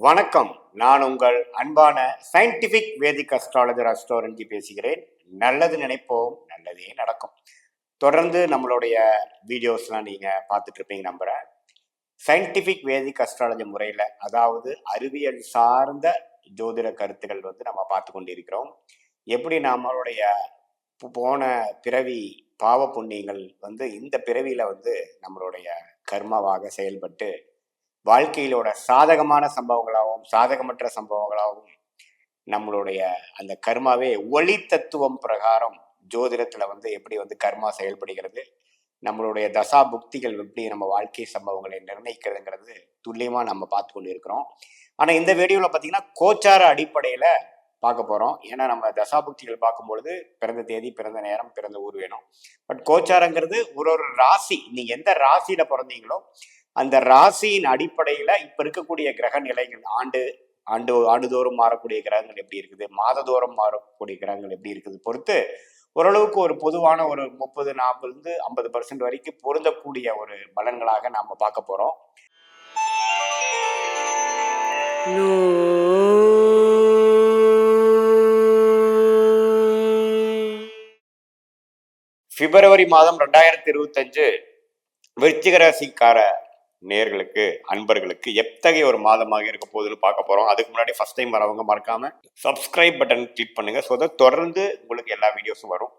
வணக்கம். நான் உங்கள் அன்பான சயின்டிபிக் வேதிக் அஸ்ட்ராலஜர் அஸ்ட்ரோரஞ்சி பேசுகிறேன். நல்லது நினைப்போம், நல்லதே நடக்கும். தொடர்ந்து நம்மளுடைய வீடியோஸ்லாம் நீங்கள் பார்த்துட்டு இருப்பீங்க நம்புகிறேன். சயின்டிபிக் வேதிக் அஸ்ட்ராலஜி முறையில், அதாவது அறிவியல் சார்ந்த ஜோதிட கருத்துக்கள் நம்ம பார்த்து கொண்டிருக்கிறோம். எப்படி நம்மளுடைய போன பிறவி பாவ புண்ணியங்கள் இந்த பிறவியில் நம்மளுடைய கர்மாவாக செயல்பட்டு வாழ்க்கையிலோட சாதகமான சம்பவங்களாகவும் சாதகமற்ற சம்பவங்களாகவும் நம்மளுடைய அந்த கர்மாவே ஒளி தத்துவம் பிரகாரம் ஜோதிடத்துல எப்படி கர்மா செயல்படுகிறது, நம்மளுடைய தசா புக்திகள் எப்படி நம்ம வாழ்க்கை சம்பவங்களை நிர்ணயிக்கிறதுங்கிறது துல்லியமா நம்ம பார்த்து கொண்டு இருக்கிறோம். ஆனா இந்த வீடியோவில் பார்த்தீங்கன்னா கோச்சார அடிப்படையில பார்க்க போறோம். ஏன்னா நம்ம தசாபுக்திகள் பார்க்கும்பொழுது பிறந்த தேதி, பிறந்த நேரம், பிறந்த ஊர் வேணும். பட் கோச்சாரங்கிறது ஒரு ராசி, நீங்க எந்த ராசியில பிறந்தீங்களோ அந்த ராசியின் அடிப்படையில இப்ப இருக்கக்கூடிய கிரக நிலைகள் ஆண்டுதோறும் மாறக்கூடிய கிரகங்கள் எப்படி இருக்குது, மாததோறும் மாறக்கூடிய கிரகங்கள் எப்படி இருக்குது பொறுத்து ஓரளவுக்கு ஒரு பொதுவான ஒரு 30-40-50% வரைக்கும் பொருந்தக்கூடிய ஒரு பலன்களாக நாம பார்க்க போறோம். பிப்ரவரி மாதம் 2025 விருச்சிக ராசிக்கார நேர்களுக்கு, அன்பர்களுக்கு எத்தகைய ஒரு மாதமாக இருக்க போகுதுன்னு பார்க்க போறோம். அதுக்கு முன்னாடி ஃபர்ஸ்ட் டைம் வரவங்க மறக்காம சப்ஸ்கிரைப் பட்டன் கிளிக் பண்ணுங்க. ஸோ தொடர்ந்து உங்களுக்கு எல்லா வீடியோஸும் வரும்.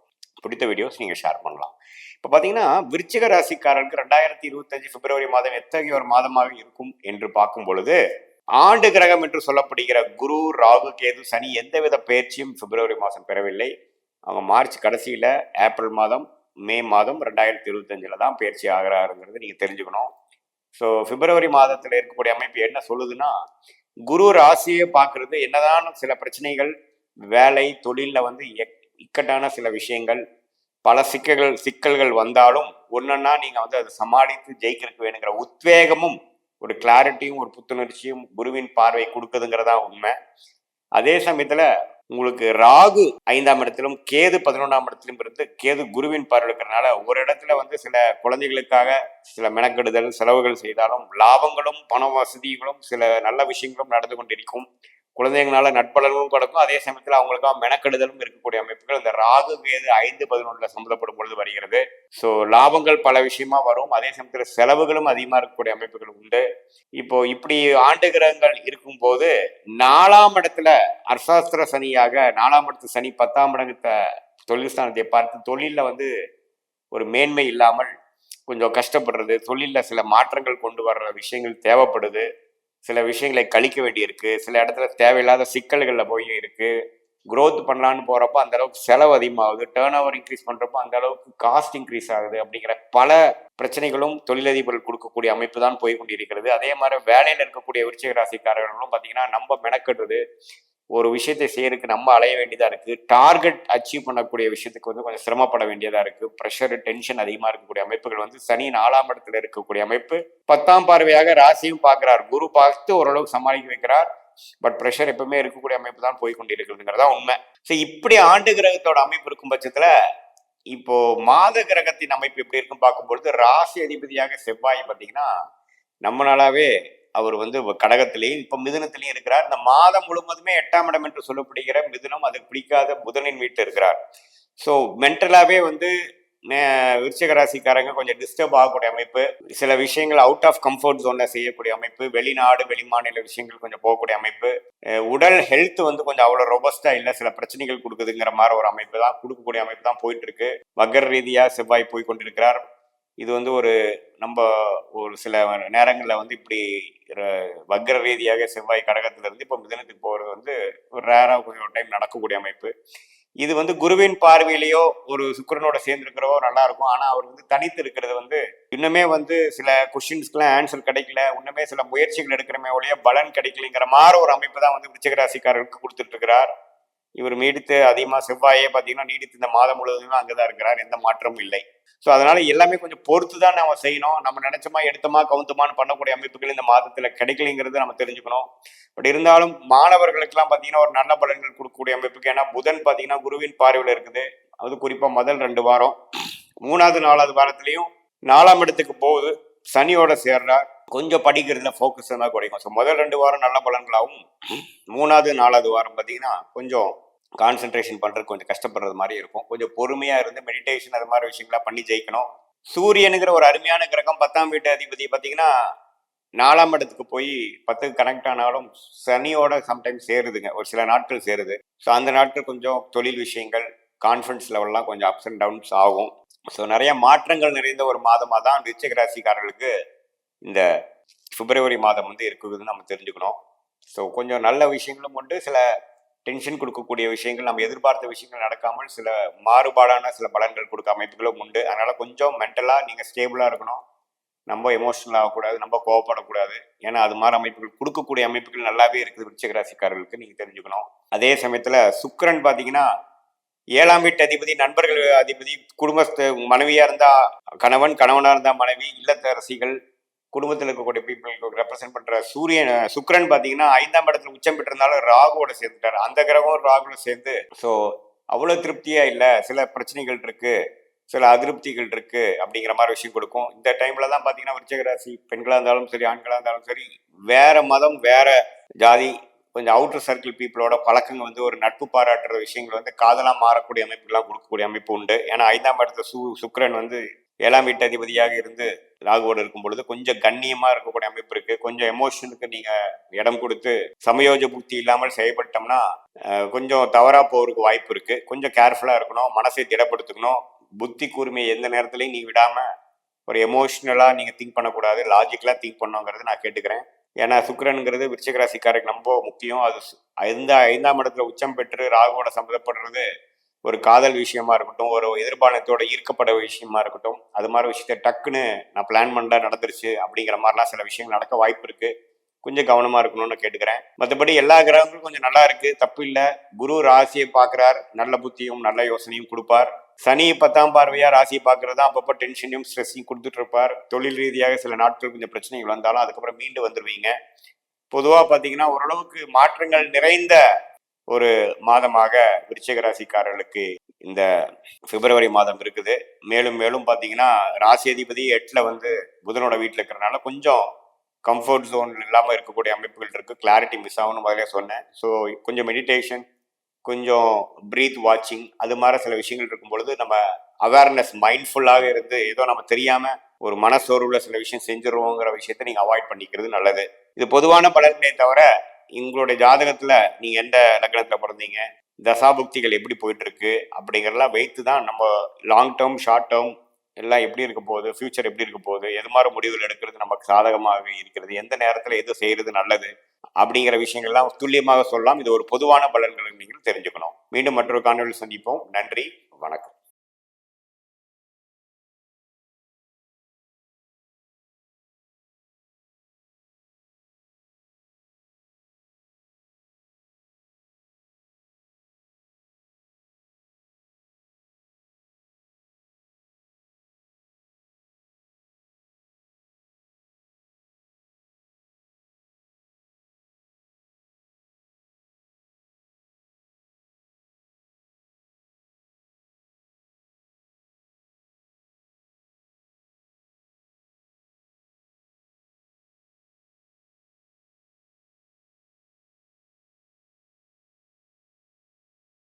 பிடித்த வீடியோஸ் நீங்க ஷேர் பண்ணலாம். இப்போ பார்த்தீங்கன்னா விருச்சிக ராசிக்காரருக்கு 2025 பிப்ரவரி மாதம் எத்தகைய ஒரு மாதமாக இருக்கும் என்று பார்க்கும் பொழுது, ஆண்டு கிரகம் என்று சொல்லப்படுகிற குரு, ராகு, கேது, சனி எந்தவித பயிற்சியும் பிப்ரவரி மாதம் பெறவில்லை. அவங்க மார்ச் கடைசியில ஏப்ரல் மாதம், மே மாதம் 2025 தான் பயிற்சி ஆகிறாருங்கிறது நீங்க தெரிஞ்சுக்கணும். ஸோ பிப்ரவரி மாதத்தில் இருக்கக்கூடிய அமைப்பு என்ன சொல்லுதுன்னா, குரு ராசியை பார்க்கறது என்னதான் சில பிரச்சனைகள், வேலை தொழிலில் இக்கட்டான சில விஷயங்கள், பல சிக்கல்கள் வந்தாலும் ஒன்னொன்னா நீங்க அதை சமாளித்து ஜெயிக்கிறதுக்கு வேணுங்கிற உத்வேகமும் ஒரு கிளாரிட்டியும் ஒரு புத்துணர்ச்சியும் குருவின் பார்வை கொடுக்குதுங்கிறதா உண்மை. அதே சமயத்துல உங்களுக்கு ராகு 5ஆம் இடத்திலும் கேது 11ஆம் இடத்திலும் இருந்து கேது குருவின் பார்வை இருக்கிறதுனால ஒரு இடத்துல சில குழந்தைகளுக்காக சில மெனக்கெடுதல் செலவுகள் செய்தாலும் லாபங்களும் பண வசதிகளும் சில நல்ல விஷயங்களும் நடந்து கொண்டிருக்கும். குழந்தைங்களால நட்பலனும் கிடக்கும். அதே சமயத்தில் அவங்களுக்காக மெனக்கெடுதலும் இருக்கக்கூடிய அமைப்புகள் இந்த ராகு கேது 5-11 சம்மந்தப்படும் பொழுது வருகிறது. ஸோ லாபங்கள் பல விஷயமா வரும். அதே சமயத்தில் செலவுகளும் அதிகமாக இருக்கக்கூடிய அமைப்புகள் உண்டு. இப்போ இப்படி ஆண்டு கிரகங்கள் இருக்கும்போது 4ஆம் இடத்துல அர்த்தாஸ்திர சனியாக 4ஆம் இடத்து சனி 10ஆம் இடத்தை தொழில் ஸ்தானத்தை பார்த்து தொழிலில் ஒரு மேன்மை இல்லாமல் கொஞ்சம் கஷ்டப்படுறது, தொழிலில் சில மாற்றங்கள் கொண்டு வர்ற விஷயங்கள் தேவைப்படுது. சில விஷயங்களை கழிக்க வேண்டியிருக்கு. சில இடத்துல தேவையில்லாத சிக்கல்களில் போய் இருக்கு. குரோத் பண்ணலான்னு போறப்போ அந்த அளவுக்கு செலவு அதிகமாகுது. டேர்ன் ஓவர் இன்க்ரீஸ் பண்றப்போ அந்த அளவுக்கு காஸ்ட் இன்க்ரீஸ் ஆகுது. அப்படிங்கிற பல பிரச்சனைகளும் தொழிலதிபர்கள் கொடுக்கக்கூடிய அமைப்பு தான் போய் கொண்டிருக்கிறது. அதே மாதிரி வேலையில் இருக்கக்கூடிய விருச்சிக ராசிக்காரர்களும் பார்த்தீங்கன்னா நம்ம மெனக்கட்டுறது, ஒரு விஷயத்தை செய்யறதுக்கு நம்ம அலைய வேண்டியதா இருக்கு. டார்கெட் அச்சீவ் பண்ணக்கூடிய விஷயத்துக்கு கொஞ்சம் சிரமப்பட வேண்டியதா இருக்கு. ப்ரெஷர், டென்ஷன் அதிகமா இருக்கக்கூடிய அமைப்புகள் சனி 4ஆம் இடத்துல இருக்கக்கூடிய அமைப்பு 10ஆம் பார்வையாக ராசியும் பார்க்கிறார். குரு பார்த்து ஓரளவுக்கு சமாளிக்க வைக்கிறார். பட் ப்ரெஷர் எப்பவுமே இருக்கக்கூடிய அமைப்பு தான் போய் கொண்டிருக்கிறதுங்கிறதா உண்மை. ஸோ இப்படி ஆண்டு கிரகத்தோட அமைப்பு இருக்கும் பட்சத்துல இப்போ மாத கிரகத்தின் அமைப்பு எப்படி இருக்குன்னு பார்க்கும்பொழுது, ராசி அதிபதியாக செவ்வாய் பார்த்தீங்கன்னா நம்ம நாளாவே அவர் கடகத்திலையும் இப்ப மிதுனத்திலையும் இருக்கிறார். இந்த மாதம் முழுவதுமே 8ஆம் இடம் என்று சொல்லப்படுகிற மிதுனம், அதுக்கு பிடிக்காத புதனின் வீட்டில் இருக்கிறார். ஸோ மென்டலாவே விருச்சிக ராசிக்காரங்க கொஞ்சம் டிஸ்டர்ப் ஆகக்கூடிய அமைப்பு, சில விஷயங்கள் அவுட் ஆஃப் கம்ஃபர்ட் ஜோன்ல செய்யக்கூடிய அமைப்பு, வெளிநாடு வெளிமாநில விஷயங்கள் கொஞ்சம் போகக்கூடிய அமைப்பு, உடல் ஹெல்த் கொஞ்சம் அவ்வளோ ரொபஸ்டா இல்லை, சில பிரச்சனைகள் கொடுக்குதுங்கிற மாதிரி ஒரு அமைப்பு தான் கொடுக்கக்கூடிய அமைப்பு தான் போயிட்டு இருக்கு. வக்கர ரீதியா செவ்வாய் போய் கொண்டிருக்கிறார். இது நம்ம ஒரு சில நேரங்களில் இப்படி வக்கர ரீதியாக செவ்வாய் கடகத்துல இருந்து இப்போ மிதனத்துக்கு போகிறது ஒரு ரேராக கொஞ்சம் டைம் நடக்கக்கூடிய அமைப்பு. இது குருவின் பார்வையிலேயோ ஒரு சுக்கிரனோட சேர்ந்துருக்கிறவோ நல்லா இருக்கும். ஆனா அவர் தனித்து இருக்கிறது இன்னுமே சில கொஸ்டின்ஸ்க்குலாம் ஆன்சர் கிடைக்கல, இன்னுமே சில முயற்சிகள் எடுக்கிறமே ஒழிய பலன் கிடைக்கலைங்கிற மாதிரி ஒரு அமைப்பு தான் விருச்சிக ராசிக்காரருக்கு கொடுத்துட்டு இருக்கிறார். இவர் நீடித்து அதிகமாக செவ்வாயே பார்த்தீங்கன்னா நீடித்து இந்த மாதம் முழுவதுமே அங்கதான் இருக்கிறார். எந்த மாற்றமும் இல்லை. ஸோ அதனால எல்லாமே கொஞ்சம் பொறுத்து தான் நம்ம செய்யணும். நம்ம நினைச்சோமா எடுத்தோமா கவுந்தமான்னு பண்ணக்கூடிய அமைப்புகள் இந்த மாதத்துல கிடைக்கலைங்கிறது நம்ம தெரிஞ்சுக்கணும். பட் இருந்தாலும் மாணவர்களுக்கெல்லாம் பார்த்தீங்கன்னா ஒரு நல்ல பலன்கள் கொடுக்கக்கூடிய அமைப்புக்கு, ஏன்னா புதன் பார்த்தீங்கன்னா குருவின் பார்வையில் இருக்குது. அது குறிப்பாக முதல் 2 வாரம் 3வது 4வது வாரத்திலையும் 4ஆம் இடத்துக்கு போகுது, சனியோட சேர்றார். கொஞ்சம் படிக்கிறதுல ஃபோக்கஸ் தான் குறைக்கும். ஸோ முதல் 2 வாரம் நல்ல பலன்களாகவும் 3வது 4வது வாரம் பார்த்தீங்கன்னா கொஞ்சம் கான்சென்ட்ரேஷன் பண்ணுறது கொஞ்சம் கஷ்டப்படுறது மாதிரி இருக்கும். கொஞ்சம் பொறுமையாக இருந்து மெடிடேஷன் அது மாதிரி விஷயங்கள்லாம் பண்ணி ஜெயிக்கணும். சூரியனுங்கிற ஒரு அருமையான கிரகம் 10ஆம் வீட்டு அதிபதி பார்த்தீங்கன்னா 4ஆம் இடத்துக்கு போய் 10க்கு கனெக்ட் ஆனாலும் சனியோட சம்டைம்ஸ் சேருதுங்க, ஒரு சில நாட்கள் சேருது. ஸோ அந்த நாட்கள் கொஞ்சம் தொழில் விஷயங்கள் கான்ஃபிடன்ஸ் லெவல்லாம் கொஞ்சம் அப்ஸ் அண்ட் டவுன்ஸ் ஆகும். ஸோ நிறைய மாற்றங்கள் நிறைந்த ஒரு மாதமாக தான் விருச்சிக ராசிக்காரர்களுக்கு இந்த பிப்ரவரி மாதம் வந்து இருக்குதுன்னு நம்ம தெரிஞ்சுக்கணும். ஸோ கொஞ்சம் நல்ல விஷயங்களும் உண்டு, சில டென்ஷன் கொடுக்கக்கூடிய விஷயங்கள், நம்ம எதிர்பார்த்த விஷயங்கள் நடக்காமல் சில மாறுபாடான சில பலன்கள் கொடுக்க அமைப்புகளும் உண்டு. அதனால கொஞ்சம் மென்டலாக நீங்கள் ஸ்டேபிளாக இருக்கணும், நம்ம எமோஷனல் ஆகக்கூடாது, நம்ம கோவப்படக்கூடாது. ஏன்னா அது மாதிரி அமைப்புகள் கொடுக்கக்கூடிய அமைப்புகள் நல்லாவே இருக்குது விருச்சிக ராசிக்காரர்களுக்கு, நீங்கள் தெரிஞ்சுக்கணும். அதே சமயத்தில் சுக்கிரன் பார்த்தீங்கன்னா 7ஆம் வீட்டு அதிபதி, நண்பர்கள் அதிபதி, குடும்பத்து மனைவியா இருந்தா கணவன், கணவனா இருந்தா மனைவி, இல்லத்தரசிகள், குடும்பத்தில் இருக்கக்கூடிய பீப்புளுக்கு ரெப்ரசென்ட் பண்ற சுக்கிரன் பாத்தீங்கன்னா 5ஆம் இடத்துல உச்சம் பெற்றிருந்தாலும் ராகுவோட சேர்ந்துட்டாரு. அந்த கிரகம் ராகுவோட சேர்ந்து ஸோ அவ்வளவு திருப்தியா இல்லை, சில பிரச்சனைகள் இருக்கு, சில அதிருப்திகள் இருக்கு அப்படிங்கிற மாதிரி விஷயம் கொடுக்கும். இந்த டைம்ல தான் பாத்தீங்கன்னா விருச்சிக ராசி பெண்களா இருந்தாலும் சரி, ஆண்களா இருந்தாலும் சரி, வேற மதம் வேற ஜாதி கொஞ்சம் அவுட்டர் சர்க்கிள் பீப்புளோட பழக்கங்கள் வந்து ஒரு நட்பு பாராட்டுற விஷயங்கள் வந்து காதலாக மாறக்கூடிய அமைப்புகள்லாம் கொடுக்கக்கூடிய அமைப்பு உண்டு. ஏன்னா 5ஆம் இடத்துல சுக்கிரன் வந்து 7ஆம் வீட்டு அதிபதியாக இருந்து ராகுவோடு இருக்கும் பொழுது கொஞ்சம் கண்ணியமா இருக்கக்கூடிய அமைப்பு இருக்கு. கொஞ்சம் எமோஷனுக்கு நீங்க இடம் கொடுத்து சமயோஜ புத்தி இல்லாமல் செயல்பட்டோம்னா கொஞ்சம் தவறா போறதுக்கு வாய்ப்பு இருக்கு. கொஞ்சம் கேர்ஃபுல்லா இருக்கணும், மனசை திடப்படுத்திக்கணும், புத்தி கூர்மையை எந்த நேரத்துலையும் நீங்க விடாம ஒரு எமோஷனலா நீங்க திங்க் பண்ணக்கூடாது, லாஜிக்கலா திங்க் பண்ணுங்கிறது நான் கேட்டுக்கிறேன். ஏன்னா சுக்கிரனுங்கிறது விருச்சிக ராசிக்காரருக்கு ரொம்ப முக்கியம். அது இந்த 5ஆம் இடத்துல உச்சம் பெற்று ராகுவோட சம்மந்தப்படுறது ஒரு காதல் விஷயமா இருக்கட்டும், ஒரு எதிர்பாலத்தோட ஈர்க்கப்பட விஷயமா இருக்கட்டும், அது மாதிரி விஷயத்த டக்குன்னு நான் பிளான் பண்ணா நடந்துருச்சு அப்படிங்கிற மாதிரிலாம் சில விஷயங்கள் நடக்க வாய்ப்பு இருக்கு. கொஞ்சம் கவனமா இருக்கணும்னு கேட்டுக்கிறேன். மற்றபடி எல்லா கிரகங்களும் கொஞ்சம் நல்லா இருக்கு, தப்பு இல்லை. குரு ராசியை பார்க்கிறார், நல்ல புத்தியும் நல்ல யோசனையும் கொடுப்பார். சனி 10ஆம் பார்வையா ராசியை பார்க்கறது தான் அப்பப்போ டென்ஷனையும் ஸ்ட்ரெஸ்ஸையும் கொடுத்துட்டு இருப்பார். தொழில் ரீதியாக சில நாட்கள் கொஞ்சம் பிரச்சனைகள் வந்தாலும் அதுக்கப்புறம் மீண்டு வந்துடுவீங்க. பொதுவாக பார்த்தீங்கன்னா ஓரளவுக்கு மாற்றங்கள் நிறைந்த ஒரு மாதமாக விருச்சிக ராசிக்காரர்களுக்கு இந்த பிப்ரவரி மாதம் இருக்குது. மேலும் மேலும் பார்த்தீங்கன்னா ராசி அதிபதி 8ல வந்து புதனோட வீட்டில் இருக்கிறனால கொஞ்சம் கம்ஃபர்ட் ஜோன் இல்லாமல் இருக்கக்கூடிய அமைப்புகள் இருக்குது. கிளாரிட்டி மிஸ் ஆகணும் முதலே சொன்னேன். ஸோ கொஞ்சம் மெடிடேஷன், கொஞ்சம் ப்ரீத் வாட்சிங், அது மாதிரி சில விஷயங்கள் இருக்கும் பொழுது நம்ம அவேர்னஸ் மைண்ட்ஃபுல்லாக இருந்து ஏதோ நம்ம தெரியாமல் ஒரு மனசோர்வுல சில விஷயம் செஞ்சிருவோங்கிற விஷயத்த நீங்கள் அவாய்ட் பண்ணிக்கிறது நல்லது. இது பொதுவான பலன்களே தவிர உங்களுடைய ஜாதகத்தில் நீங்கள் எந்த லக்னத்தில் பிறந்தீங்க, தசாபுக்திகள் எப்படி போயிட்டு இருக்கு அப்படிங்கிறதெல்லாம் வைத்து தான் நம்ம லாங் டேர்ம் ஷார்ட் டேர்ம் எல்லாம் எப்படி இருக்க போகுது, ஃபியூச்சர் எப்படி இருக்க போகுது, எது மாதிரி முடிவுகள் எடுக்கிறது நமக்கு சாதகமாக இருக்கிறது, எந்த நேரத்தில் எது செய்யறது நல்லது அப்படிங்கிற விஷயங்கள்லாம் துல்லியமாக சொல்லலாம். இது ஒரு பொதுவான பலன்களை நீங்கள் தெரிஞ்சுக்கணும். மீண்டும் மற்றொரு காணொலி சந்திப்போம். நன்றி, வணக்கம்.